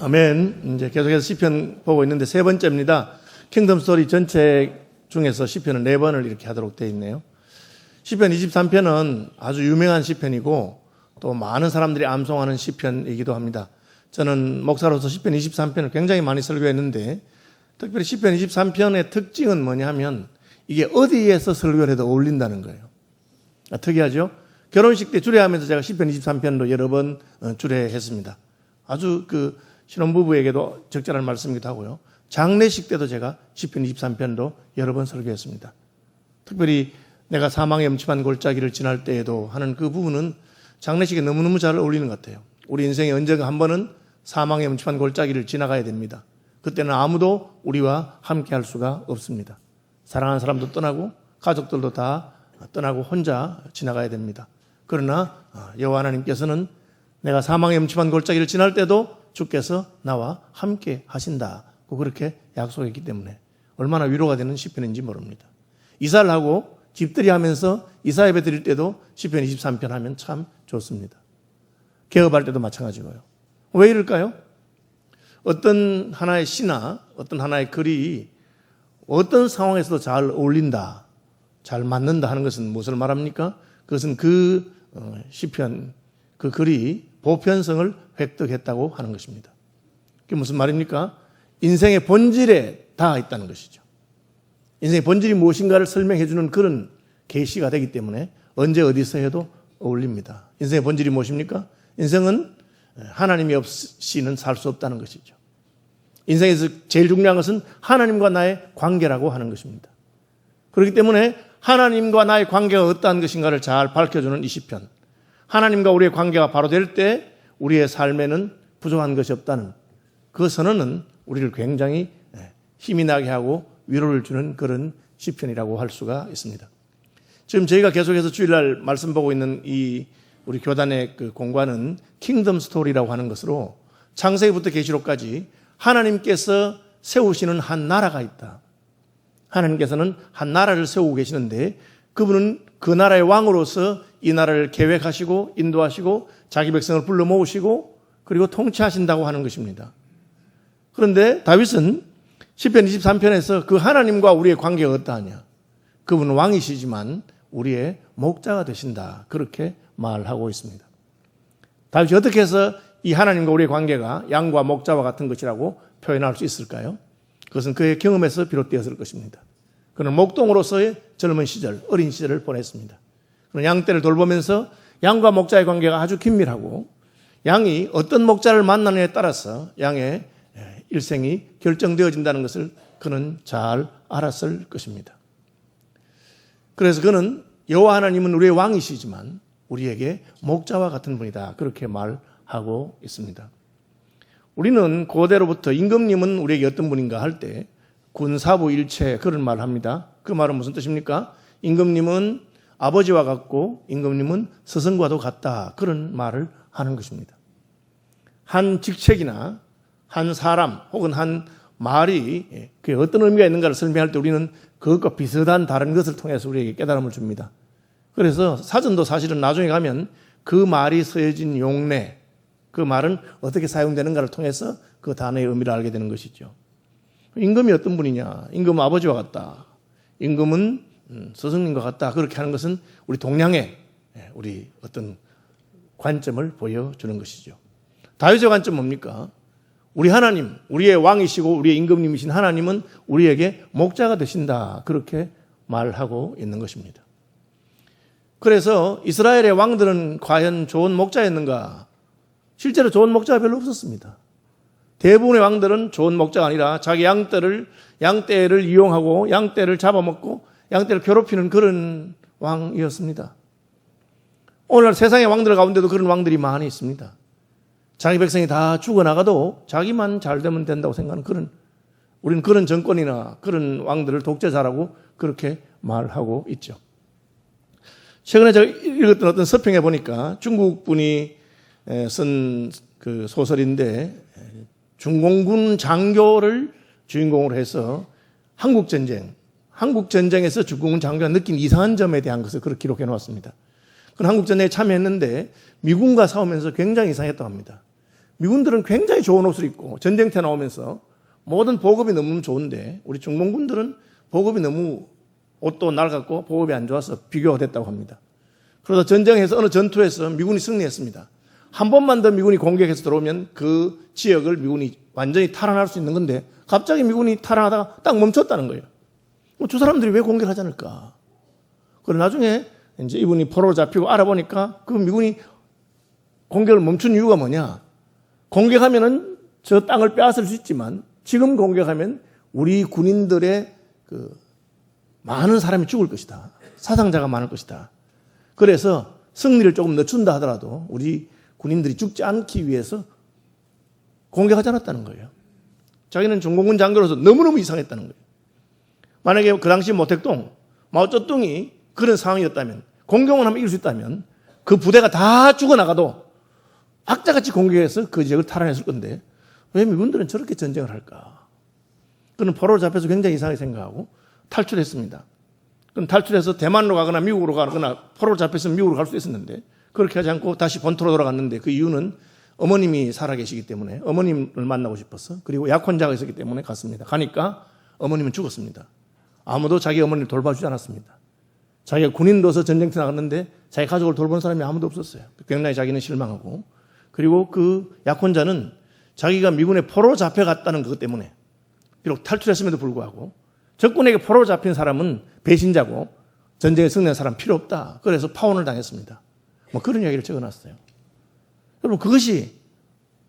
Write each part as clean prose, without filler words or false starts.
아멘. 이제 계속해서 시편 보고 있는데 세 번째입니다. 킹덤 스토리 전체 중에서 시편은 4번을 이렇게 하도록 되어 있네요. 시편 23편은 아주 유명한 시편이고 또 많은 사람들이 암송하는 시편이기도 합니다. 저는 목사로서 시편 23편을 굉장히 많이 설교했는데 특별히 시편 23편의 특징은 뭐냐 하면 이게 어디에서 설교를 해도 어울린다는 거예요. 특이하죠? 결혼식 때 주례하면서 제가 시편 23편도 여러 번 주례했습니다. 아주 신혼부부에게도 적절한 말씀이기도 하고요. 장례식 때도 제가 시편 23편도 여러 번 설교했습니다. 특별히 내가 사망의 음침한 골짜기를 지날 때에도 하는 그 부분은 장례식에 너무너무 잘 어울리는 것 같아요. 우리 인생에 언젠가 한 번은 사망의 음침한 골짜기를 지나가야 됩니다. 그때는 아무도 우리와 함께 할 수가 없습니다. 사랑하는 사람도 떠나고 가족들도 다 떠나고 혼자 지나가야 됩니다. 그러나 여호와 하나님께서는 내가 사망의 음침한 골짜기를 지날 때도 주께서 나와 함께 하신다고 그렇게 약속했기 때문에 얼마나 위로가 되는 시편인지 모릅니다. 이사를 하고 집들이 하면서 이사 예배 드릴 때도 시편 23편 하면 참 좋습니다. 개업할 때도 마찬가지고요. 왜 이럴까요? 어떤 하나의 시나 어떤 하나의 글이 어떤 상황에서도 잘 어울린다, 잘 맞는다 하는 것은 무엇을 말합니까? 그것은 그 시편, 그 글이 보편성을 획득했다고 하는 것입니다. 그게 무슨 말입니까? 인생의 본질에 다 있다는 것이죠. 인생의 본질이 무엇인가를 설명해 주는 그런 계시가 되기 때문에 언제 어디서 해도 어울립니다. 인생의 본질이 무엇입니까? 인생은 하나님이 없이는 살 수 없다는 것이죠. 인생에서 제일 중요한 것은 하나님과 나의 관계라고 하는 것입니다. 그렇기 때문에 하나님과 나의 관계가 어떠한 것인가를 잘 밝혀주는 이 시편. 하나님과 우리의 관계가 바로 될 때 우리의 삶에는 부족한 것이 없다는 그 선언은 우리를 굉장히 힘이 나게 하고 위로를 주는 그런 시편이라고 할 수가 있습니다. 지금 저희가 계속해서 주일날 말씀 보고 있는 이 우리 교단의 그 공관은 킹덤 스토리라고 하는 것으로 창세기부터 계시록까지 하나님께서 세우시는 한 나라가 있다. 하나님께서는 한 나라를 세우고 계시는데 그분은 그 나라의 왕으로서 이 나라를 계획하시고 인도하시고 자기 백성을 불러 모으시고 그리고 통치하신다고 하는 것입니다. 그런데 다윗은 시편 23편에서 그 하나님과 우리의 관계가 어떠하냐? 그분은 왕이시지만 우리의 목자가 되신다. 그렇게 말하고 있습니다. 다윗이 어떻게 해서 이 하나님과 우리의 관계가 양과 목자와 같은 것이라고 표현할 수 있을까요? 그것은 그의 경험에서 비롯되었을 것입니다. 그는 목동으로서의 젊은 시절, 어린 시절을 보냈습니다. 그는 양떼를 돌보면서 양과 목자의 관계가 아주 긴밀하고 양이 어떤 목자를 만나느냐에 따라서 양의 일생이 결정되어진다는 것을 그는 잘 알았을 것입니다. 그래서 그는 여호와 하나님은 우리의 왕이시지만 우리에게 목자와 같은 분이다. 그렇게 말하고 있습니다. 우리는 고대로부터 임금님은 우리에게 어떤 분인가 할 때 군사부 일체 그런 말을 합니다. 그 말은 무슨 뜻입니까? 임금님은 아버지와 같고 임금님은 스승과도 같다. 그런 말을 하는 것입니다. 한 직책이나 한 사람 혹은 한 말이 그게 어떤 의미가 있는가를 설명할 때 우리는 그것과 비슷한 다른 것을 통해서 우리에게 깨달음을 줍니다. 그래서 사전도 사실은 나중에 가면 그 말이 쓰여진 용례, 그 말은 어떻게 사용되는가를 통해서 그 단어의 의미를 알게 되는 것이죠. 임금이 어떤 분이냐? 임금은 아버지와 같다. 임금은 스승님과 같다. 그렇게 하는 것은 우리 동양의 우리 어떤 관점을 보여주는 것이죠. 다윗의 관점 뭡니까? 우리 하나님, 우리의 왕이시고 우리의 임금님이신 하나님은 우리에게 목자가 되신다. 그렇게 말하고 있는 것입니다. 그래서 이스라엘의 왕들은 과연 좋은 목자였는가? 실제로 좋은 목자가 별로 없었습니다. 대부분의 왕들은 좋은 목자가 아니라 자기 양떼를 이용하고 양떼를 잡아먹고 양떼를 괴롭히는 그런 왕이었습니다. 오늘날 세상의 왕들 가운데도 그런 왕들이 많이 있습니다. 자기 백성이 다 죽어나가도 자기만 잘 되면 된다고 생각하는 우리는 그런 정권이나 그런 왕들을 독재자라고 그렇게 말하고 있죠. 최근에 제가 읽었던 어떤 서평에 보니까 중국 분이 쓴 그 소설인데 중공군 장교를 주인공으로 해서 한국전쟁에서 중공군 장교가 느낀 이상한 점에 대한 것을 그렇게 기록해 놓았습니다. 그는 한국전쟁에 참여했는데 미군과 싸우면서 굉장히 이상했다고 합니다. 미군들은 굉장히 좋은 옷을 입고 전쟁터 나오면서 모든 보급이 너무 좋은데 우리 중공군들은 보급이 너무 옷도 낡았고 보급이 안 좋아서 비교가 됐다고 합니다. 그러다 전쟁에서 어느 전투에서 미군이 승리했습니다. 한 번만 더 미군이 공격해서 들어오면 그 지역을 미군이 완전히 탈환할 수 있는 건데 갑자기 미군이 탈환하다가 딱 멈췄다는 거예요. 저 사람들이 왜 공격을 하지 않을까? 그리고 나중에 이제 이분이 포로로 잡히고 알아보니까 그 미군이 공격을 멈춘 이유가 뭐냐? 공격하면은 저 땅을 빼앗을 수 있지만 지금 공격하면 우리 군인들의 많은 사람이 죽을 것이다. 사상자가 많을 것이다. 그래서 승리를 조금 늦춘다 하더라도 우리 군인들이 죽지 않기 위해서 공격하지 않았다는 거예요. 자기는 중공군 장교로서 너무너무 이상했다는 거예요. 만약에 그 당시 모택동, 마오쩌둥이 그런 상황이었다면, 공격만 하면 이길 수 있다면 그 부대가 다 죽어나가도 악자같이 공격해서 그 지역을 탈환했을 건데 왜 미군들은 저렇게 전쟁을 할까? 그는 포로로 잡혀서 굉장히 이상하게 생각하고 탈출했습니다. 그럼 탈출해서 대만으로 가거나 미국으로 가거나 포로로 잡혀서 미국으로 갈 수 있었는데 그렇게 하지 않고 다시 본토로 돌아갔는데 그 이유는 어머님이 살아계시기 때문에 어머님을 만나고 싶어서 그리고 약혼자가 있었기 때문에 갔습니다. 가니까 어머님은 죽었습니다. 아무도 자기 어머니를 돌봐주지 않았습니다. 자기가 군인으로서 전쟁터 나갔는데 자기 가족을 돌본 사람이 아무도 없었어요. 굉장히 자기는 실망하고 그리고 그 약혼자는 자기가 미군에 포로로 잡혀갔다는 그것 때문에 비록 탈출했음에도 불구하고 적군에게 포로로 잡힌 사람은 배신자고 전쟁에 승리한 사람 필요 없다. 그래서 파혼을 당했습니다. 뭐 그런 이야기를 적어놨어요. 여러분 그것이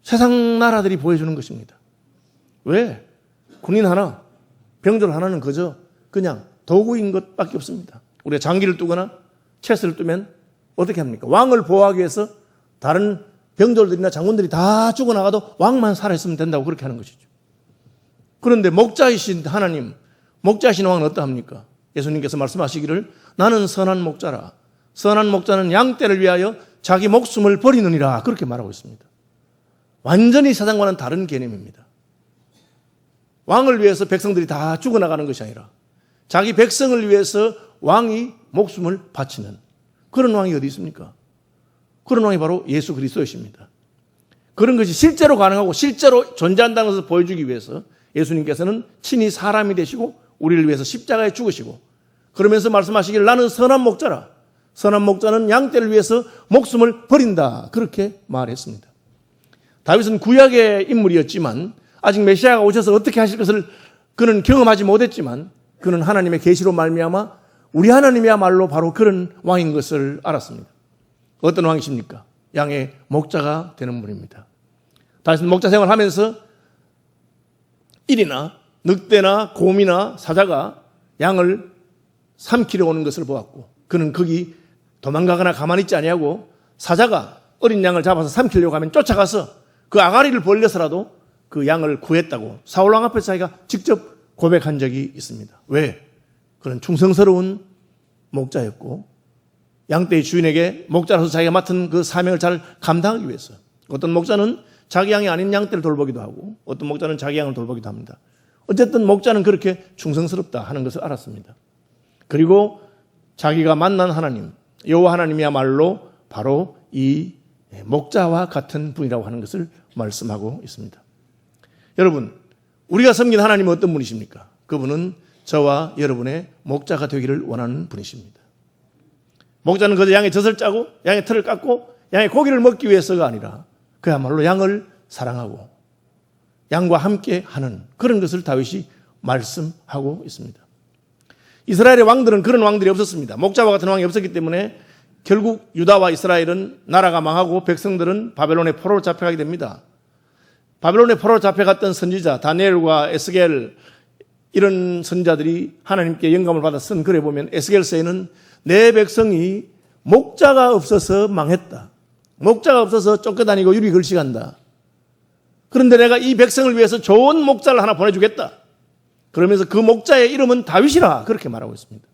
세상 나라들이 보여주는 것입니다. 왜? 군인 하나, 병졸 하나는 그저 그냥 도구인 것밖에 없습니다. 우리가 장기를 두거나 체스를 두면 어떻게 합니까? 왕을 보호하기 위해서 다른 병졸들이나 장군들이 다 죽어나가도 왕만 살아있으면 된다고 그렇게 하는 것이죠. 그런데 목자이신 하나님, 목자이신 왕은 어떠합니까? 예수님께서 말씀하시기를 나는 선한 목자라. 선한 목자는 양떼를 위하여 자기 목숨을 버리느니라 그렇게 말하고 있습니다. 완전히 세상과는 다른 개념입니다. 왕을 위해서 백성들이 다 죽어나가는 것이 아니라 자기 백성을 위해서 왕이 목숨을 바치는 그런 왕이 어디 있습니까? 그런 왕이 바로 예수 그리스도이십니다. 그런 것이 실제로 가능하고 실제로 존재한다는 것을 보여주기 위해서 예수님께서는 친히 사람이 되시고 우리를 위해서 십자가에 죽으시고 그러면서 말씀하시기를 나는 선한 목자라. 선한 목자는 양떼를 위해서 목숨을 버린다. 그렇게 말했습니다. 다윗은 구약의 인물이었지만 아직 메시아가 오셔서 어떻게 하실 것을 그는 경험하지 못했지만 그는 하나님의 계시로 말미암아 우리 하나님이야말로 바로 그런 왕인 것을 알았습니다. 어떤 왕이십니까? 양의 목자가 되는 분입니다. 다윗은 목자 생활하면서 일이나 늑대나 곰이나 사자가 양을 삼키려 오는 것을 보았고 그는 거기 도망가거나 가만히 있지 아니하고 사자가 어린 양을 잡아서 삼키려고 하면 쫓아가서 그 아가리를 벌려서라도 그 양을 구했다고 사울왕 앞에서 자기가 직접 고백한 적이 있습니다. 왜? 그는 충성스러운 목자였고 양떼의 주인에게 목자로서 자기가 맡은 그 사명을 잘 감당하기 위해서 어떤 목자는 자기 양이 아닌 양떼를 돌보기도 하고 어떤 목자는 자기 양을 돌보기도 합니다. 어쨌든 목자는 그렇게 충성스럽다 하는 것을 알았습니다. 그리고 자기가 만난 하나님 여호와 하나님이야말로 바로 이 목자와 같은 분이라고 하는 것을 말씀하고 있습니다. 여러분 우리가 섬긴 하나님은 어떤 분이십니까? 그분은 저와 여러분의 목자가 되기를 원하는 분이십니다. 목자는 그저 양의 젖을 짜고 양의 털을 깎고 양의 고기를 먹기 위해서가 아니라 그야말로 양을 사랑하고 양과 함께 하는 그런 것을 다윗이 말씀하고 있습니다. 이스라엘의 왕들은 그런 왕들이 없었습니다. 목자와 같은 왕이 없었기 때문에 결국 유다와 이스라엘은 나라가 망하고 백성들은 바벨론의 포로로 잡혀가게 됩니다. 바벨론의 포로로 잡혀갔던 선지자 다니엘과 에스겔 이런 선지자들이 하나님께 영감을 받아 쓴 글에 보면 에스겔서에는 내 백성이 목자가 없어서 망했다. 목자가 없어서 쫓겨다니고 유리 걸식한다. 그런데 내가 이 백성을 위해서 좋은 목자를 하나 보내주겠다. 그러면서 그 목자의 이름은 다윗이라 그렇게 말하고 있습니다.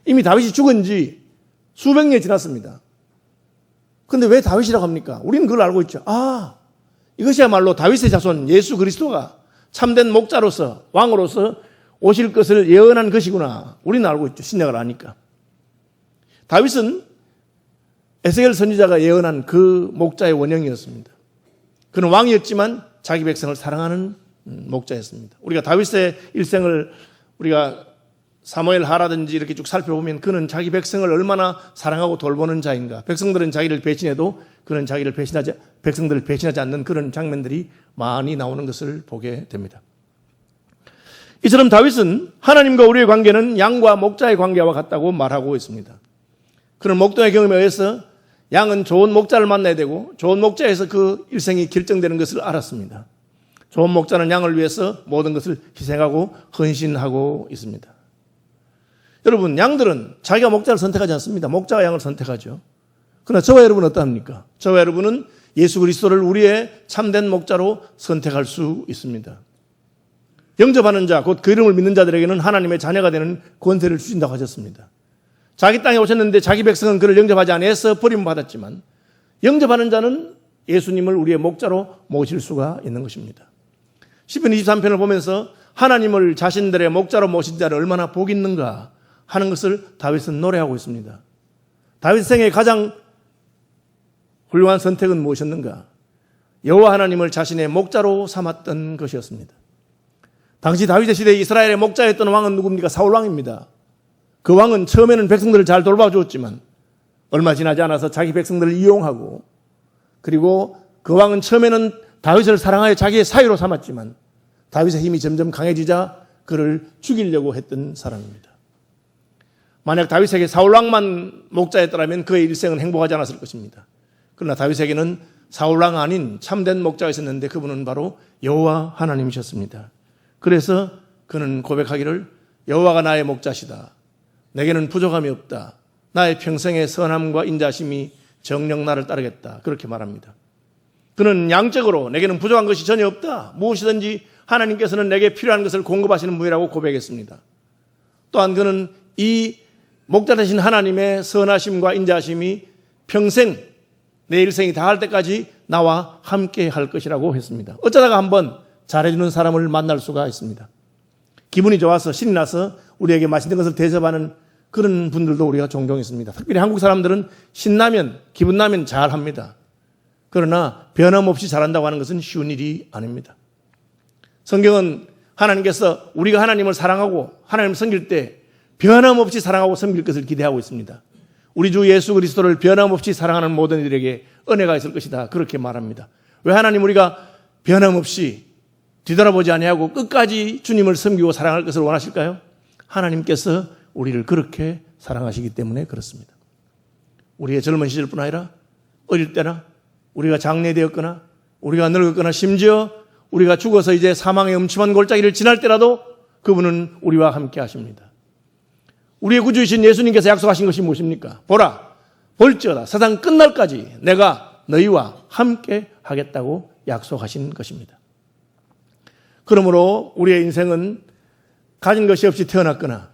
이미 다윗이 죽은 지 수백 년이 지났습니다. 그런데 왜 다윗이라고 합니까? 우리는 그걸 알고 있죠. 이것이야말로 다윗의 자손 예수 그리스도가 참된 목자로서 왕으로서 오실 것을 예언한 것이구나. 우리는 알고 있죠. 신약을 아니까. 다윗은 에스겔 선지자가 예언한 그 목자의 원형이었습니다. 그는 왕이었지만 자기 백성을 사랑하는 목자였습니다. 우리가 다윗의 일생을 우리가 사무엘 하라든지 이렇게 쭉 살펴보면 그는 자기 백성을 얼마나 사랑하고 돌보는 자인가. 백성들은 자기를 배신해도 그는 백성들을 배신하지 않는 그런 장면들이 많이 나오는 것을 보게 됩니다. 이처럼 다윗은 하나님과 우리의 관계는 양과 목자의 관계와 같다고 말하고 있습니다. 그는 목동의 경험에 의해서 양은 좋은 목자를 만나야 되고 좋은 목자에서 그 일생이 결정되는 것을 알았습니다. 좋은 목자는 양을 위해서 모든 것을 희생하고 헌신하고 있습니다. 여러분, 양들은 자기가 목자를 선택하지 않습니다. 목자가 양을 선택하죠. 그러나 저와 여러분은 어떠합니까? 저와 여러분은 예수 그리스도를 우리의 참된 목자로 선택할 수 있습니다. 영접하는 자, 곧 그 이름을 믿는 자들에게는 하나님의 자녀가 되는 권세를 주신다고 하셨습니다. 자기 땅에 오셨는데 자기 백성은 그를 영접하지 않아서 버림받았지만 영접하는 자는 예수님을 우리의 목자로 모실 수가 있는 것입니다. 시편 23편을 보면서 하나님을 자신들의 목자로 모신 자를 얼마나 복 있는가 하는 것을 다윗은 노래하고 있습니다. 다윗 생의 가장 훌륭한 선택은 무엇이었는가? 여호와 하나님을 자신의 목자로 삼았던 것이었습니다. 당시 다윗의 시대에 이스라엘의 목자였던 왕은 누굽니까? 사울 왕입니다. 그 왕은 처음에는 백성들을 잘 돌봐주었지만 얼마 지나지 않아서 자기 백성들을 이용하고, 그리고 그 왕은 처음에는 다윗을 사랑하여 자기의 사위로 삼았지만 다윗의 힘이 점점 강해지자 그를 죽이려고 했던 사람입니다. 만약 다윗에게 사울왕만 목자였더라면 그의 일생은 행복하지 않았을 것입니다. 그러나 다윗에게는 사울왕 아닌 참된 목자가 있었는데 그분은 바로 여호와 하나님이셨습니다. 그래서 그는 고백하기를 여호와가 나의 목자시다. 내게는 부족함이 없다. 나의 평생의 선함과 인자심이 정녕 나를 따르겠다. 그렇게 말합니다. 그는 양적으로 내게는 부족한 것이 전혀 없다. 무엇이든지 하나님께서는 내게 필요한 것을 공급하시는 분이라고 고백했습니다. 또한 그는 이 목자 되신 하나님의 선하심과 인자심이 평생 내 일생이 다할 때까지 나와 함께 할 것이라고 했습니다. 어쩌다가 한번 잘해주는 사람을 만날 수가 있습니다. 기분이 좋아서 신이 나서 우리에게 맛있는 것을 대접하는 그런 분들도 우리가 종종 있습니다. 특별히 한국 사람들은 신나면, 기분 나면 잘합니다. 그러나 변함없이 잘한다고 하는 것은 쉬운 일이 아닙니다. 성경은 하나님께서 우리가 하나님을 사랑하고 하나님을 섬길 때 변함없이 사랑하고 섬길 것을 기대하고 있습니다. 우리 주 예수 그리스도를 변함없이 사랑하는 모든 이들에게 은혜가 있을 것이다. 그렇게 말합니다. 왜 하나님 우리가 변함없이 뒤돌아보지 아니하고 끝까지 주님을 섬기고 사랑할 것을 원하실까요? 하나님께서 우리를 그렇게 사랑하시기 때문에 그렇습니다. 우리의 젊은 시절뿐 아니라 어릴 때나 우리가 장래되었거나 우리가 늙었거나 심지어 우리가 죽어서 이제 사망의 음침한 골짜기를 지날 때라도 그분은 우리와 함께 하십니다. 우리의 구주이신 예수님께서 약속하신 것이 무엇입니까? 보라, 볼지어다 세상 끝날까지 내가 너희와 함께 하겠다고 약속하신 것입니다. 그러므로 우리의 인생은 가진 것이 없이 태어났거나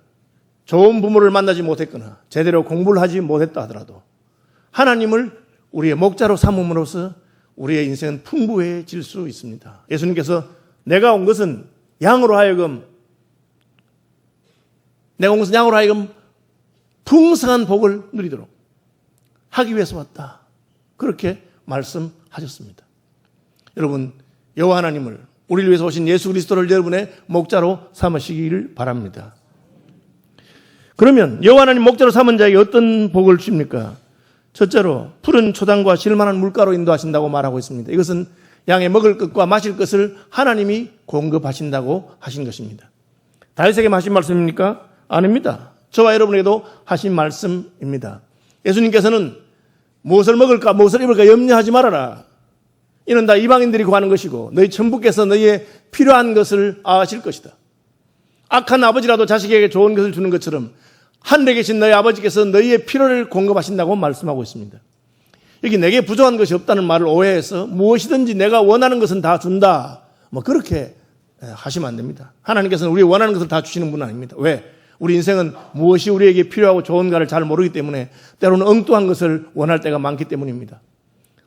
좋은 부모를 만나지 못했거나 제대로 공부를 하지 못했다 하더라도 하나님을 우리의 목자로 삼음으로써 우리의 인생은 풍부해질 수 있습니다. 예수님께서 내가 온 것은 양으로 하여금 풍성한 복을 누리도록 하기 위해서 왔다. 그렇게 말씀하셨습니다. 여러분, 여호와 하나님을 우리를 위해서 오신 예수 그리스도를 여러분의 목자로 삼으시기를 바랍니다. 그러면 여호와 하나님 목자로 삼은 자에게 어떤 복을 주십니까? 첫째로 푸른 초당과 질만한 물가로 인도하신다고 말하고 있습니다. 이것은 양의 먹을 것과 마실 것을 하나님이 공급하신다고 하신 것입니다. 다윗에게 하신 말씀입니까? 아닙니다. 저와 여러분에게도 하신 말씀입니다. 예수님께서는 무엇을 먹을까 무엇을 입을까 염려하지 말아라. 이는 다 이방인들이 구하는 것이고 너희 천부께서 너희의 필요한 것을 아실 것이다. 악한 아버지라도 자식에게 좋은 것을 주는 것처럼 하늘에 계신 너희 아버지께서 너희의 필요를 공급하신다고 말씀하고 있습니다. 여기 내게 부족한 것이 없다는 말을 오해해서 무엇이든지 내가 원하는 것은 다 준다. 그렇게 하시면 안 됩니다. 하나님께서는 우리 원하는 것을 다 주시는 분은 아닙니다. 왜? 우리 인생은 무엇이 우리에게 필요하고 좋은가를 잘 모르기 때문에 때로는 엉뚱한 것을 원할 때가 많기 때문입니다.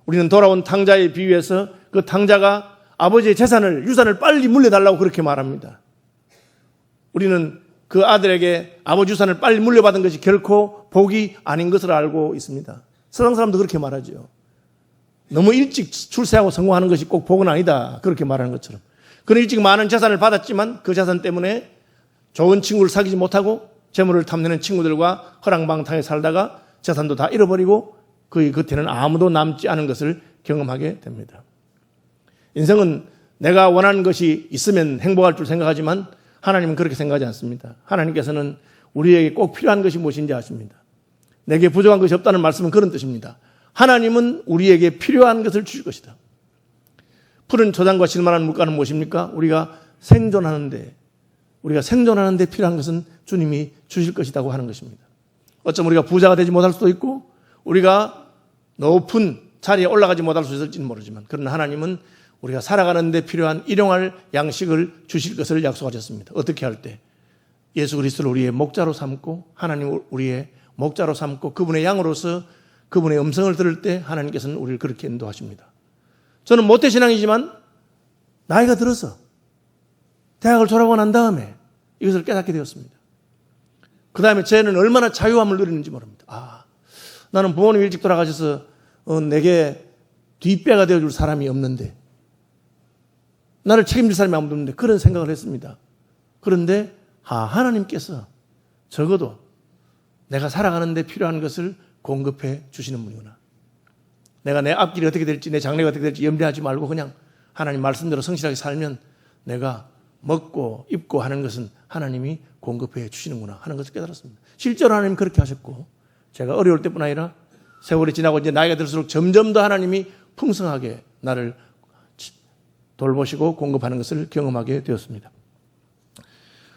우리는 돌아온 탕자에 비유해서 그 탕자가 아버지의 유산을 빨리 물려달라고 그렇게 말합니다. 우리는 그 아들에게 아버지 유산을 빨리 물려받은 것이 결코 복이 아닌 것을 알고 있습니다. 세상 사람도 그렇게 말하죠. 너무 일찍 출세하고 성공하는 것이 꼭 복은 아니다. 그렇게 말하는 것처럼. 그는 일찍 많은 재산을 받았지만 그 재산 때문에 좋은 친구를 사귀지 못하고 재물을 탐내는 친구들과 허랑방탕에 살다가 재산도 다 잃어버리고 그의 곁에는 아무도 남지 않은 것을 경험하게 됩니다. 인생은 내가 원하는 것이 있으면 행복할 줄 생각하지만 하나님은 그렇게 생각하지 않습니다. 하나님께서는 우리에게 꼭 필요한 것이 무엇인지 아십니다. 내게 부족한 것이 없다는 말씀은 그런 뜻입니다. 하나님은 우리에게 필요한 것을 주실 것이다. 푸른 초장과 실만한 물가는 무엇입니까? 우리가 생존하는데 필요한 것은 주님이 주실 것이라고 하는 것입니다. 어쩜 우리가 부자가 되지 못할 수도 있고 우리가 높은 자리에 올라가지 못할 수 있을지는 모르지만 그러나 하나님은 우리가 살아가는 데 필요한 일용할 양식을 주실 것을 약속하셨습니다. 어떻게 할 때? 예수 그리스도를 우리의 목자로 삼고 하나님을 우리의 목자로 삼고 그분의 양으로서 그분의 음성을 들을 때 하나님께서는 우리를 그렇게 인도하십니다. 저는 모태신앙이지만 나이가 들어서 대학을 졸업하고 난 다음에 이것을 깨닫게 되었습니다. 그 다음에 쟤는 얼마나 자유함을 누리는지 모릅니다. 나는 부모님 일찍 돌아가셔서 내게 뒷배가 되어줄 사람이 없는데 나를 책임질 사람이 아무도 없는데 그런 생각을 했습니다. 그런데 하나님께서 적어도 내가 살아가는 데 필요한 것을 공급해 주시는 분이구나. 내가 내 앞길이 어떻게 될지 내 장래가 어떻게 될지 염려하지 말고 그냥 하나님 말씀대로 성실하게 살면 내가 먹고 입고 하는 것은 하나님이 공급해 주시는구나 하는 것을 깨달았습니다. 실제로 하나님 그렇게 하셨고 제가 어려울 때뿐 아니라 세월이 지나고 이제 나이가 들수록 점점 더 하나님이 풍성하게 나를 돌보시고 공급하는 것을 경험하게 되었습니다.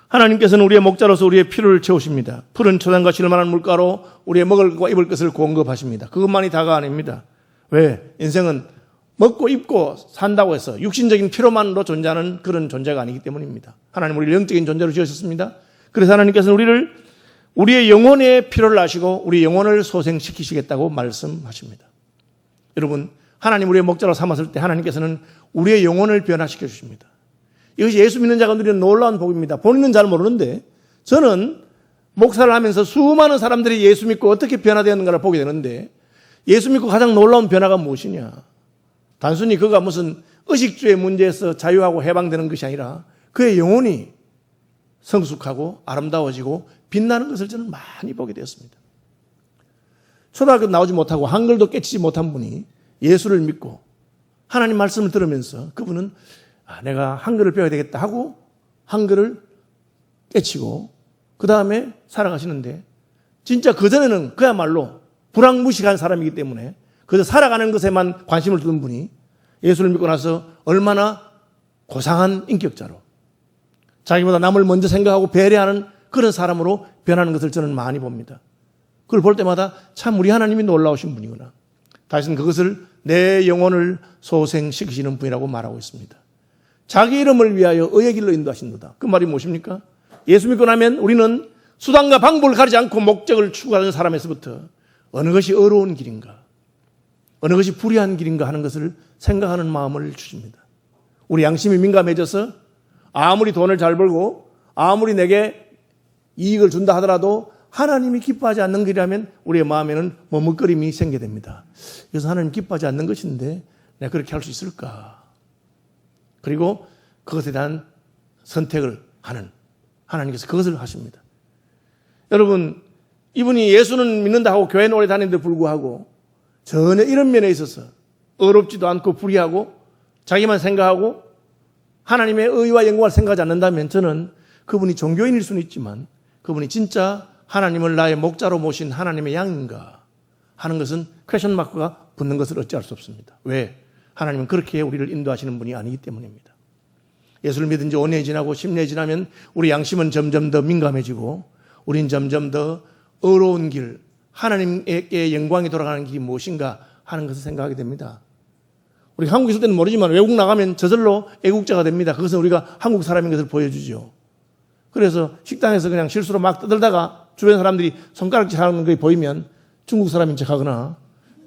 하나님께서는 우리의 목자로서 우리의 필요를 채우십니다. 푸른 초장과 실만한 물가로 우리의 먹을 것과 입을 것을 공급하십니다. 그것만이 다가 아닙니다. 왜? 인생은 먹고 입고 산다고 해서 육신적인 필요만으로 존재하는 그런 존재가 아니기 때문입니다. 하나님 우리를 영적인 존재로 지으셨습니다. 그래서 하나님께서는 우리의 영혼의 필요를 아시고 우리 영혼을 소생시키시겠다고 말씀하십니다. 여러분, 하나님 우리의 목자로 삼았을 때 하나님께서는 우리의 영혼을 변화시켜 주십니다. 이것이 예수 믿는 자가 누리는 놀라운 복입니다. 본인은 잘 모르는데 저는 목사를 하면서 수많은 사람들이 예수 믿고 어떻게 변화되었는가를 보게 되는데 예수 믿고 가장 놀라운 변화가 무엇이냐? 단순히 그가 무슨 의식주의 문제에서 자유하고 해방되는 것이 아니라 그의 영혼이 성숙하고 아름다워지고 빛나는 것을 저는 많이 보게 되었습니다. 초등학교 나오지 못하고 한글도 깨치지 못한 분이 예수를 믿고 하나님 말씀을 들으면서 그분은 내가 한글을 배워야 되겠다 하고 한글을 깨치고 그 다음에 살아가시는데 진짜 그전에는 그야말로 불황무식한 사람이기 때문에 그저 살아가는 것에만 관심을 두는 분이 예수를 믿고 나서 얼마나 고상한 인격자로 자기보다 남을 먼저 생각하고 배려하는 그런 사람으로 변하는 것을 저는 많이 봅니다. 그걸 볼 때마다 참 우리 하나님이 놀라우신 분이구나. 다시는 그것을 내 영혼을 소생시키시는 분이라고 말하고 있습니다. 자기 이름을 위하여 의의 길로 인도하신도다. 그 말이 무엇입니까? 예수 믿고 나면 우리는 수단과 방법을 가리지 않고 목적을 추구하는 사람에서부터 어느 것이 어려운 길인가, 어느 것이 불의한 길인가 하는 것을 생각하는 마음을 주십니다. 우리 양심이 민감해져서 아무리 돈을 잘 벌고 아무리 내게 이익을 준다 하더라도 하나님이 기뻐하지 않는 길이라면 우리의 마음에는 머뭇거림이 생기게 됩니다. 그래서 하나님 기뻐하지 않는 것인데 내가 그렇게 할 수 있을까? 그리고 그것에 대한 선택을 하는 하나님께서 그것을 하십니다. 여러분, 이분이 예수는 믿는다 하고 교회는 오래 다니는데 불구하고 전혀 이런 면에 있어서 어렵지도 않고 불의하고 자기만 생각하고 하나님의 의와 영광을 생각하지 않는다면 저는 그분이 종교인일 수는 있지만 그분이 진짜 하나님을 나의 목자로 모신 하나님의 양인가 하는 것은 퀘션 마크가 붙는 것을 어찌할 수 없습니다. 왜? 하나님은 그렇게 우리를 인도하시는 분이 아니기 때문입니다. 예수를 믿은 지 5년이 지나고 10년이 지나면 우리 양심은 점점 더 민감해지고 우린 점점 더 어려운 길, 하나님께 영광이 돌아가는 길이 무엇인가 하는 것을 생각하게 됩니다. 우리 한국에 있을 때는 모르지만 외국 나가면 저절로 애국자가 됩니다. 그것은 우리가 한국 사람인 것을 보여주죠. 그래서 식당에서 그냥 실수로 막 떠들다가 주변 사람들이 손가락질 하는 게 보이면 중국 사람인 척하거나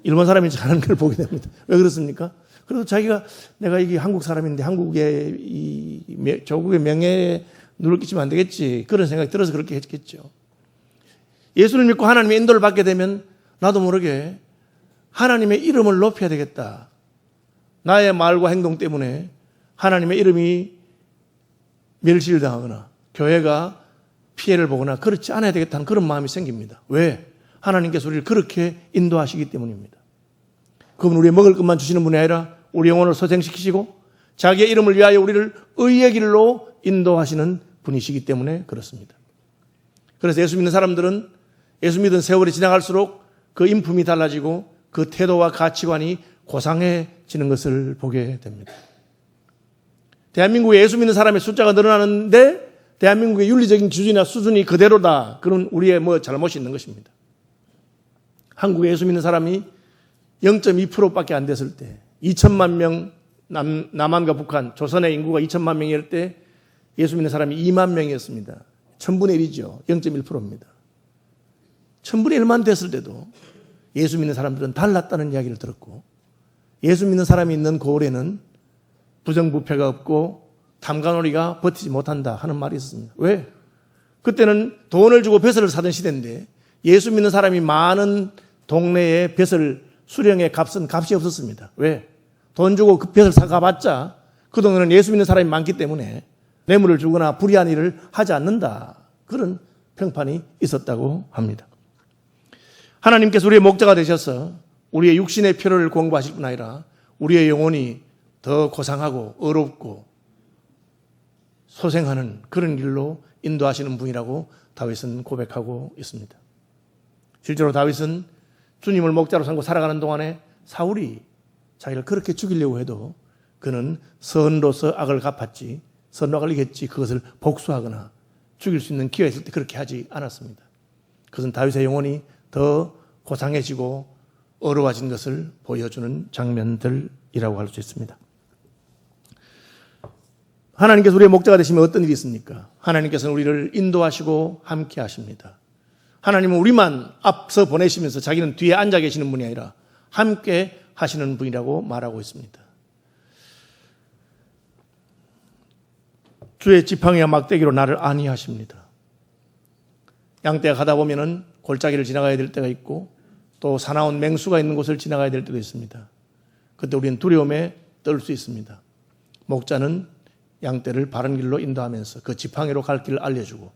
일본 사람인 척하는 걸 보게 됩니다. 왜 그렇습니까? 그래서 자기가 내가 이게 한국 사람인데 한국의 조국의 명예에 누를 끼치면 안 되겠지 그런 생각이 들어서 그렇게 했겠죠. 예수를 믿고 하나님의 인도를 받게 되면 나도 모르게 하나님의 이름을 높여야 되겠다. 나의 말과 행동 때문에 하나님의 이름이 멸시를 당하거나 교회가 피해를 보거나 그렇지 않아야 되겠다는 그런 마음이 생깁니다. 왜? 하나님께서 우리를 그렇게 인도하시기 때문입니다. 그분 우리의 먹을 것만 주시는 분이 아니라 우리 영혼을 소생시키시고 자기의 이름을 위하여 우리를 의의 길로 인도하시는 분이시기 때문에 그렇습니다. 그래서 예수 믿는 사람들은 예수 믿은 세월이 지나갈수록 그 인품이 달라지고 그 태도와 가치관이 고상해지는 것을 보게 됩니다. 대한민국에 예수 믿는 사람의 숫자가 늘어나는데 대한민국의 윤리적인 기준이나 수준이 그대로다. 그런 우리의 잘못이 있는 것입니다. 한국에 예수 믿는 사람이 0.2%밖에 안 됐을 때 2천만 명 남한과 북한, 조선의 인구가 2천만 명일 때 예수 믿는 사람이 2만 명이었습니다. 1000분의 1이죠. 0.1%입니다. 1000분의 1만 됐을 때도 예수 믿는 사람들은 달랐다는 이야기를 들었고 예수 믿는 사람이 있는 고을에는 부정부패가 없고 탐관오리가 버티지 못한다 하는 말이 있었습니다. 왜? 그때는 돈을 주고 벼슬을 사던 시대인데 예수 믿는 사람이 많은 동네에 벼슬 수령의 값은 값이 없었습니다. 왜? 돈 주고 그 벼슬 사가봤자 그 동네는 예수 믿는 사람이 많기 때문에 뇌물을 주거나 불의한 일을 하지 않는다. 그런 평판이 있었다고 합니다. 하나님께서 우리의 목자가 되셔서 우리의 육신의 필요를 공부하실 뿐 아니라 우리의 영혼이 더 고상하고 어렵고 소생하는 그런 길로 인도하시는 분이라고 다윗은 고백하고 있습니다. 실제로 다윗은 주님을 목자로 삼고 살아가는 동안에 사울이 자기를 그렇게 죽이려고 해도 그는 선으로서 악을 갚았지 선으로 악을 이겼지 그것을 복수하거나 죽일 수 있는 기회가 있을 때 그렇게 하지 않았습니다. 그것은 다윗의 영혼이 더 고상해지고 어려워진 것을 보여주는 장면들이라고 할 수 있습니다. 하나님께서 우리의 목자가 되시면 어떤 일이 있습니까? 하나님께서는 우리를 인도하시고 함께 하십니다. 하나님은 우리만 앞서 보내시면서 자기는 뒤에 앉아 계시는 분이 아니라 함께 하시는 분이라고 말하고 있습니다. 주의 지팡이와 막대기로 나를 안위하십니다. 양떼가 가다 보면은 골짜기를 지나가야 될 때가 있고 또 사나운 맹수가 있는 곳을 지나가야 될 때도 있습니다. 그때 우리는 두려움에 떨 수 있습니다. 목자는 양떼를 바른 길로 인도하면서 그 지팡이로 갈 길을 알려주고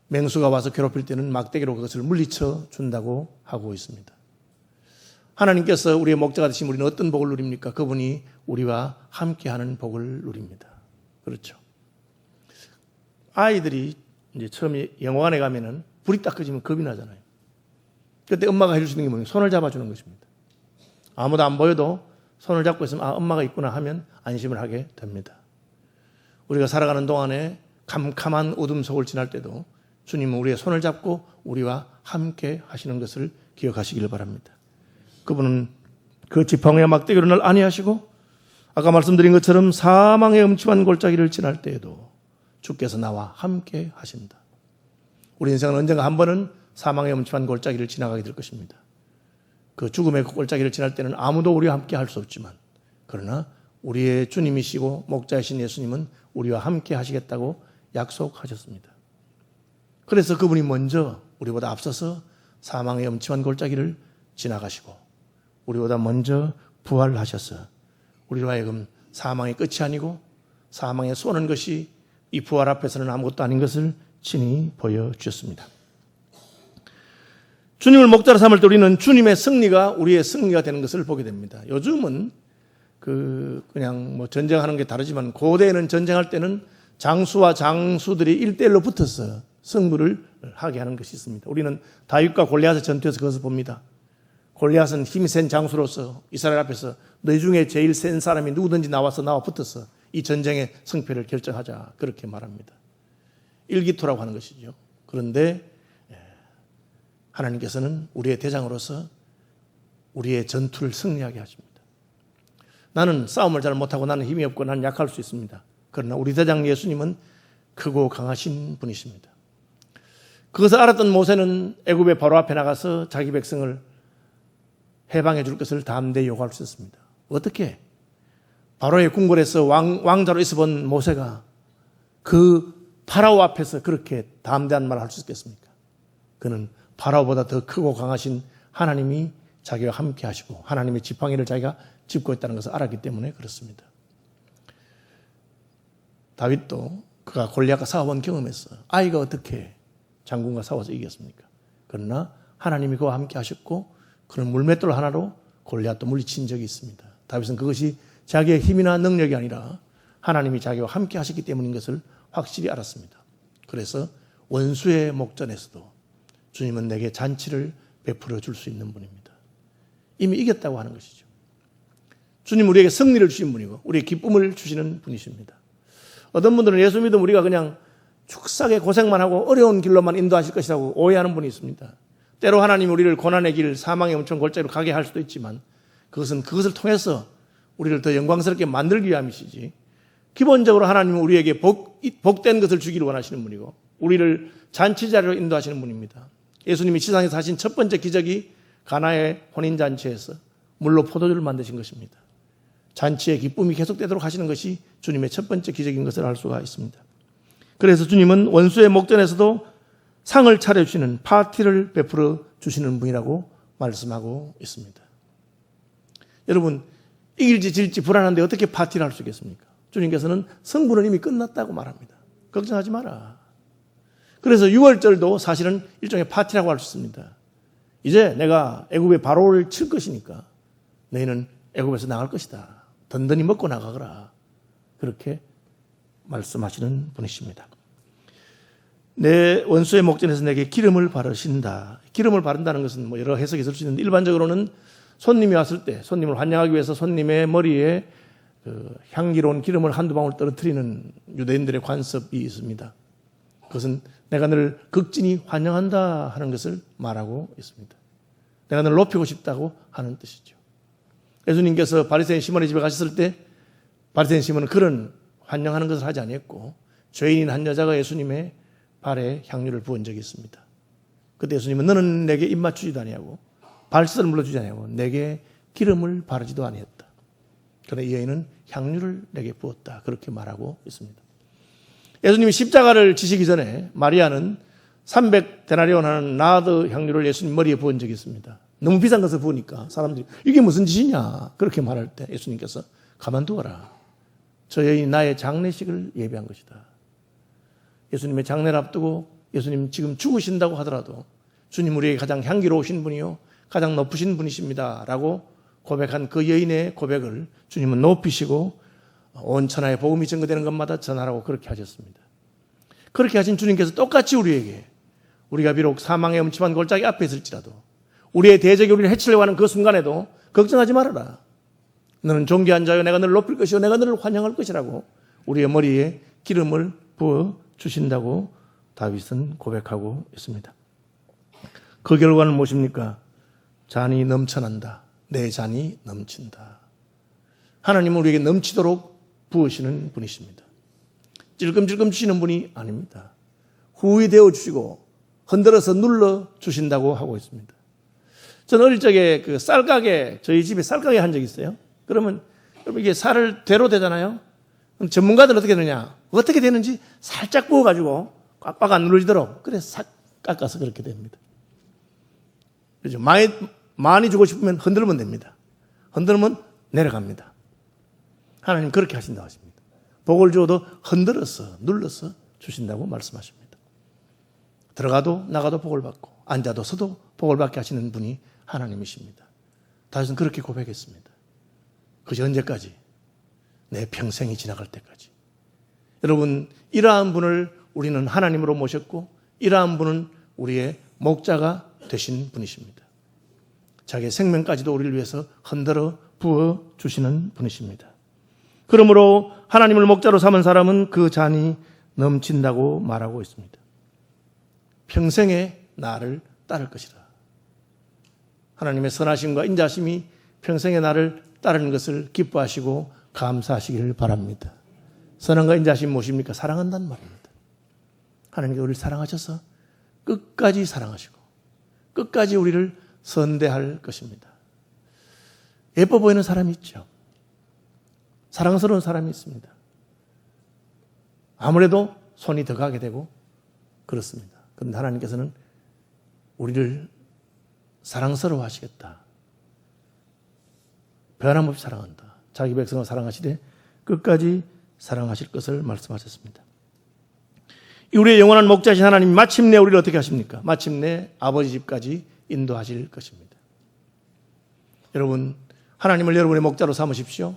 맹수가 와서 괴롭힐 때는 막대기로 그것을 물리쳐 준다고 하고 있습니다. 하나님께서 우리의 목자가 되시면 우리는 어떤 복을 누립니까? 그분이 우리와 함께하는 복을 누립니다. 그렇죠. 아이들이 이제 처음에 영화관에 가면은 불이 딱 꺼지면 겁이 나잖아요. 그때 엄마가 해줄 수 있는 게 뭐예요? 손을 잡아주는 것입니다. 아무도 안 보여도 손을 잡고 있으면 엄마가 있구나 하면 안심을 하게 됩니다. 우리가 살아가는 동안에 캄캄한 어둠 속을 지날 때도 주님은 우리의 손을 잡고 우리와 함께 하시는 것을 기억하시길 바랍니다. 그분은 그 지팡이와 막대기로 날 안위하시고 아까 말씀드린 것처럼 사망의 음침한 골짜기를 지날 때에도 주께서 나와 함께 하신다. 우리 인생은 언젠가 한 번은 사망의 음침한 골짜기를 지나가게 될 것입니다. 그 죽음의 골짜기를 지날 때는 아무도 우리와 함께 할 수 없지만 그러나 우리의 주님이시고 목자이신 예수님은 우리와 함께 하시겠다고 약속하셨습니다. 그래서 그분이 먼저 우리보다 앞서서 사망의 음침한 골짜기를 지나가시고 우리보다 먼저 부활하셔서 우리로 하여금 사망의 끝이 아니고 사망에 쏘는 것이 이 부활 앞에서는 아무것도 아닌 것을 친히 보여주셨습니다. 주님을 목자로 삼을 때 우리는 주님의 승리가 우리의 승리가 되는 것을 보게 됩니다. 요즘은 그냥 전쟁하는 게 다르지만 고대에는 전쟁할 때는 장수와 장수들이 1대1로 붙어서 승부를 하게 하는 것이 있습니다. 우리는 다윗과 골리앗의 전투에서 그것을 봅니다. 골리앗은 힘이 센 장수로서 이스라엘 앞에서 너희 중에 제일 센 사람이 누구든지 나와 붙어서 이 전쟁의 승패를 결정하자 그렇게 말합니다. 일기토라고 하는 것이죠. 그런데 하나님께서는 우리의 대장으로서 우리의 전투를 승리하게 하십니다. 나는 싸움을 잘 못하고 나는 힘이 없고 나는 약할 수 있습니다. 그러나 우리 대장 예수님은 크고 강하신 분이십니다. 그것을 알았던 모세는 애굽의 바로 앞에 나가서 자기 백성을 해방해 줄 것을 담대히 요구할 수 있었습니다. 어떻게? 바로의 궁궐에서 왕자로 있어본 모세가 그 파라오 앞에서 그렇게 담대한 말을 할 수 있겠습니까? 그는 파라오보다 더 크고 강하신 하나님이 자기와 함께 하시고 하나님의 지팡이를 자기가 짚고 있다는 것을 알았기 때문에 그렇습니다. 다윗도 그가 골리앗과 싸워본 경험에서 아이가 어떻게 장군과 싸워서 이겼습니까? 그러나 하나님이 그와 함께 하셨고 그는 물맷돌 하나로 골리앗도 물리친 적이 있습니다. 다윗은 그것이 자기의 힘이나 능력이 아니라 하나님이 자기와 함께 하셨기 때문인 것을 확실히 알았습니다. 그래서 원수의 목전에서도 주님은 내게 잔치를 베풀어 줄 수 있는 분입니다. 이미 이겼다고 하는 것이죠. 주님 우리에게 승리를 주신 분이고 우리에게 기쁨을 주시는 분이십니다. 어떤 분들은 예수 믿으면 우리가 그냥 축사게 고생만 하고 어려운 길로만 인도하실 것이라고 오해하는 분이 있습니다. 때로 하나님이 우리를 고난의 길, 사망의 엄청 골짜기로 가게 할 수도 있지만 그것을 통해서 우리를 더 영광스럽게 만들기 위함이시지, 기본적으로 하나님은 우리에게 복된 것을 주기를 원하시는 분이고 우리를 잔치자리로 인도하시는 분입니다. 예수님이 세상에서 하신 첫 번째 기적이 가나의 혼인잔치에서 물로 포도주를 만드신 것입니다. 잔치의 기쁨이 계속되도록 하시는 것이 주님의 첫 번째 기적인 것을 알 수가 있습니다. 그래서 주님은 원수의 목전에서도 상을 차려주시는 파티를 베풀어 주시는 분이라고 말씀하고 있습니다. 여러분, 이길지 질지 불안한데 어떻게 파티를 할 수 있겠습니까? 주님께서는 성부는 이미 끝났다고 말합니다. 걱정하지 마라. 그래서 6월절도 사실은 일종의 파티라고 할 수 있습니다. 이제 내가 애굽의 바로를 칠 것이니까 너희는 애굽에서 나갈 것이다. 든든히 먹고 나가거라. 그렇게 말씀하시는 분이십니다. 내 원수의 목전에서 내게 기름을 바르신다. 기름을 바른다는 것은 여러 해석이 있을 수 있는데 일반적으로는 손님이 왔을 때 손님을 환영하기 위해서 손님의 머리에 향기로운 기름을 한두 방울 떨어뜨리는 유대인들의 관습이 있습니다. 그것은 내가 너를 극진히 환영한다 하는 것을 말하고 있습니다. 내가 너를 높이고 싶다고 하는 뜻이죠. 예수님께서 바리새인 시몬의 집에 가셨을 때 바리새인 시몬은 그런 환영하는 것을 하지 아니했고 죄인인 한 여자가 예수님의 발에 향유를 부은 적이 있습니다. 그때 예수님은 너는 내게 입 맞추지도 아니하고 발짓을 물러주지 아니하고 내게 기름을 바르지도 아니했다. 그러나 이 여인은 향유를 내게 부었다. 그렇게 말하고 있습니다. 예수님이 십자가를 지시기 전에 마리아는 300데나리온 하는 나드 향유를 예수님 머리에 부은 적이 있습니다. 너무 비싼 것을 부으니까 사람들이 이게 무슨 짓이냐 그렇게 말할 때 예수님께서 가만두어라. 저 여인이 나의 장례식을 예비한 것이다. 예수님의 장례를 앞두고 예수님 지금 죽으신다고 하더라도 주님 우리에게 가장 향기로우신 분이요 가장 높으신 분이십니다 라고 고백한 그 여인의 고백을 주님은 높이시고 온 천하에 복음이 증거되는 것마다 전하라고 그렇게 하셨습니다. 그렇게 하신 주님께서 똑같이 우리에게 우리가 비록 사망의 음침한 골짜기 앞에 있을지라도 우리의 대적이 우리를 해치려고 하는 그 순간에도 걱정하지 말아라. 너는 존귀한 자요 내가 너를 높일 것이요 내가 너를 환영할 것이라고 우리의 머리에 기름을 부어 주신다고 다윗은 고백하고 있습니다. 그 결과는 무엇입니까? 잔이 넘쳐난다. 내 잔이 넘친다. 하나님은 우리에게 넘치도록 부으시는 분이십니다. 찔끔찔끔 주시는 분이 아닙니다. 후히 되어 주시고 흔들어서 눌러 주신다고 하고 있습니다. 저는 어릴 적에 그 쌀가게, 저희 집에 쌀가게 한 적이 있어요. 그러면 이게 쌀을 되로 되잖아요. 그럼 전문가들은 어떻게 되느냐? 어떻게 되는지 살짝 부어가지고 꽉꽉 안 눌러지도록 그래서 싹 깎아서 그렇게 됩니다. 그렇죠? 많이 주고 싶으면 흔들면 됩니다. 흔들면 내려갑니다. 하나님 그렇게 하신다고 하십니다. 복을 주어도 흔들어서 눌러서 주신다고 말씀하십니다. 들어가도 나가도 복을 받고 앉아도 서도 복을 받게 하시는 분이 하나님이십니다. 다윗은 그렇게 고백했습니다. 그것이 언제까지? 내 평생이 지나갈 때까지. 여러분, 이러한 분을 우리는 하나님으로 모셨고 이러한 분은 우리의 목자가 되신 분이십니다. 자기의 생명까지도 우리를 위해서 흔들어 부어주시는 분이십니다. 그러므로 하나님을 목자로 삼은 사람은 그 잔이 넘친다고 말하고 있습니다. 평생에 나를 따를 것이라. 하나님의 선하심과 인자심이 평생에 나를 따르는 것을 기뻐하시고 감사하시기를 바랍니다. 선함과 인자심이 무엇입니까? 사랑한다는 말입니다. 하나님께서 우리를 사랑하셔서 끝까지 사랑하시고 끝까지 우리를 선대할 것입니다. 예뻐 보이는 사람이 있죠. 사랑스러운 사람이 있습니다. 아무래도 손이 더 가게 되고 그렇습니다. 그런데 하나님께서는 우리를 사랑스러워 하시겠다. 변함없이 사랑한다. 자기 백성을 사랑하시되 끝까지 사랑하실 것을 말씀하셨습니다. 우리의 영원한 목자신 하나님이 마침내 우리를 어떻게 하십니까? 마침내 아버지 집까지 인도하실 것입니다. 여러분, 하나님을 여러분의 목자로 삼으십시오.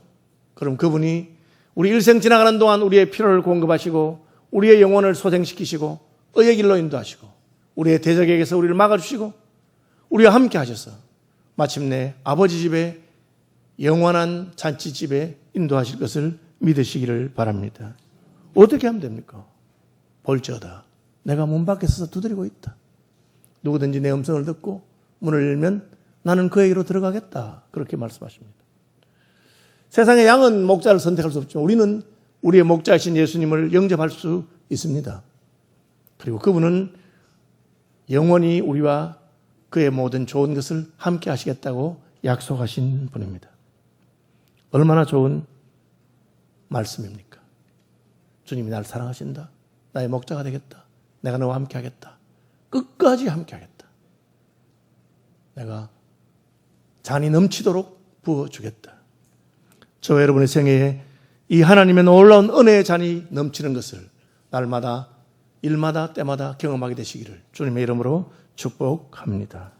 그럼 그분이 우리 일생 지나가는 동안 우리의 필요를 공급하시고 우리의 영혼을 소생시키시고 의의 길로 인도하시고 우리의 대적에게서 우리를 막아주시고 우리와 함께 하셔서 마침내 아버지 집에 영원한 잔치집에 인도하실 것을 믿으시기를 바랍니다. 어떻게 하면 됩니까? 볼지어다 내가 문 밖에 서서 두드리고 있다. 누구든지 내 음성을 듣고 문을 열면 나는 그에게로 들어가겠다. 그렇게 말씀하십니다. 세상의 양은 목자를 선택할 수 없지만 우리는 우리의 목자이신 예수님을 영접할 수 있습니다. 그리고 그분은 영원히 우리와 그의 모든 좋은 것을 함께 하시겠다고 약속하신 분입니다. 얼마나 좋은 말씀입니까? 주님이 나를 사랑하신다. 나의 목자가 되겠다. 내가 너와 함께 하겠다. 끝까지 함께 하겠다. 내가 잔이 넘치도록 부어주겠다. 저와 여러분의 생애에 이 하나님의 놀라운 은혜의 잔이 넘치는 것을 날마다 일마다 때마다 경험하게 되시기를 주님의 이름으로 축복합니다.